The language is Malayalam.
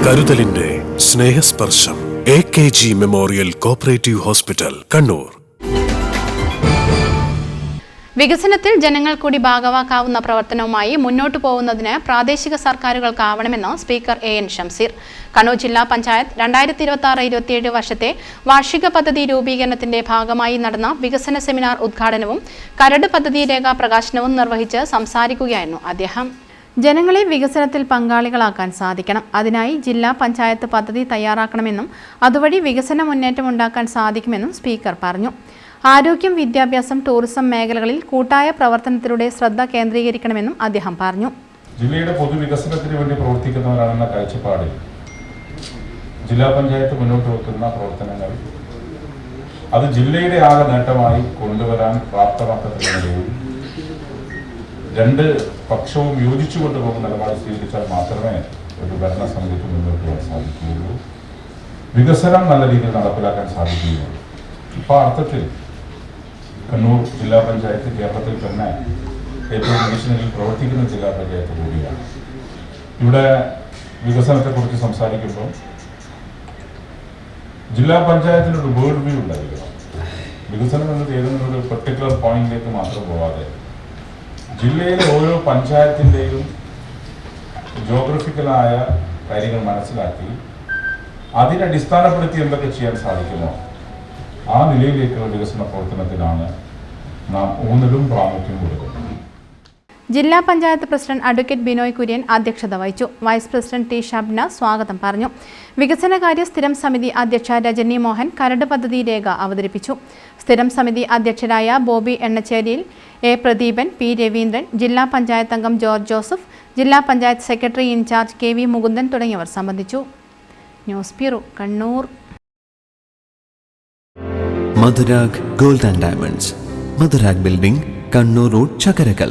കരുതലിന്റെ സ്നേഹസ്പർശം AKG memorial cooperative hospital Kannur. വികസനത്തിൽ ജനങ്ങൾ കൂടി ഭാഗവാക്കാവുന്ന പ്രവർത്തനവുമായി മുന്നോട്ടു പോകുന്നതിന് പ്രാദേശിക സർക്കാരുകൾക്കാവണമെന്ന് സ്പീക്കർ AN ഷംസീർ. കണ്ണൂർ ജില്ലാ പഞ്ചായത്ത് 2026-27 വർഷത്തെ വാർഷിക പദ്ധതി രൂപീകരണത്തിന്റെ ഭാഗമായി നടന്ന വികസന സെമിനാർ ഉദ്ഘാടനവും കരട് പദ്ധതി രേഖാ പ്രകാശനവും നിർവഹിച്ച് സംസാരിക്കുകയായിരുന്നു അദ്ദേഹം. ജനങ്ങളെ വികസനത്തിൽ പങ്കാളികളാക്കാൻ സാധിക്കണം. അതിനായി ജില്ലാ പഞ്ചായത്ത് പദ്ധതി തയ്യാറാക്കണമെന്നും അതുവഴി വികസന മുന്നേറ്റം ഉണ്ടാക്കാൻ സാധിക്കുമെന്നും സ്പീക്കർ പറഞ്ഞു. ആരോഗ്യം, വിദ്യാഭ്യാസം, ടൂറിസം മേഖലകളിൽ കൂട്ടായ പ്രവർത്തനത്തിലൂടെ ശ്രദ്ധ കേന്ദ്രീകരിക്കണമെന്നും അദ്ദേഹം പറഞ്ഞു. ജില്ലയുടെ പൊതുവികസനത്തിന് വേണ്ടി പ്രവർത്തിക്കുന്നവരാണെന്ന കാഴ്ചപ്പാടിൽ ജില്ലാ പഞ്ചായത്ത് മുന്നോട്ട് വെക്കുന്ന പ്രവർത്തനങ്ങൾ അത് ജില്ലയുടെ ആകെ നേട്ടമായി കൊണ്ടുവരാൻ പ്രാപ്തമാക്കുന്നതിനിടയിൽ രണ്ട് പക്ഷവും യോജിച്ചു കൊണ്ടുപോകുന്ന നിലപാട് സ്വീകരിച്ചാൽ മാത്രമേ ഒരു ഭരണസമിതിക്ക് മുന്നോട്ട് പോകാൻ സാധിക്കുകയുള്ളൂ, വികസനം നല്ല രീതിയിൽ നടപ്പിലാക്കാൻ സാധിക്കുകയുള്ളൂ. ഇപ്പോൾ അർത്ഥത്തിൽ കണ്ണൂർ ജില്ലാ പഞ്ചായത്ത് കേരളത്തിൽ തന്നെ ഏറ്റവും വികസനത്തിൽ പ്രവർത്തിക്കുന്ന ജില്ലാ പഞ്ചായത്ത് കൂടിയാണ്. ഇവിടെ വികസനത്തെക്കുറിച്ച് സംസാരിക്കുമ്പോൾ ജില്ലാ പഞ്ചായത്തിനൊരു വേർഡ് വ്യൂ ഉണ്ടായിരിക്കണം. വികസനം എന്നത് ഏതെങ്കിലും ഒരു പെർട്ടിക്കുലർ പോയിന്റിലേക്ക് മാത്രം പോവാതെ ജില്ലയിലെ ഓരോ പഞ്ചായത്തിൻ്റെയും ജോഗ്രഫിക്കലായ കാര്യങ്ങൾ മനസ്സിലാക്കി അതിനടിസ്ഥാനപ്പെടുത്തി എന്തൊക്കെ ചെയ്യാൻ സാധിക്കുമോ ആ നിലയിലേക്കുള്ള വികസന പ്രവർത്തനത്തിനാണ് നാം ഊന്നലും പ്രാമുഖ്യം കൊടുക്കുന്നത്. ജില്ലാ പഞ്ചായത്ത് പ്രസിഡന്റ് അഡ്വക്കേറ്റ് ബിനോയ് കുര്യൻ അധ്യക്ഷത വഹിച്ചു. വൈസ് പ്രസിഡന്റ് ടി ഷബ്ന സ്വാഗതം പറഞ്ഞു. വികസനകാര്യ സ്ഥിരം സമിതി അധ്യക്ഷ രജനി മോഹൻ കരട് പദ്ധതി രേഖ അവതരിപ്പിച്ചു. സ്ഥിരം സമിതി അധ്യക്ഷരായ ബോബി എണ്ണച്ചേരിയിൽ, എ പ്രദീപൻ, പി രവീന്ദ്രൻ, ജില്ലാ പഞ്ചായത്ത് അംഗം ജോർജ് ജോസഫ്, ജില്ലാ panchayat secretary in charge KV Mukundan തുടങ്ങിയവർ സംബന്ധിച്ചു. News bureau, Kannur. Madhurag gold and diamonds, Madhurag building, Kannur road, Chakkarakal.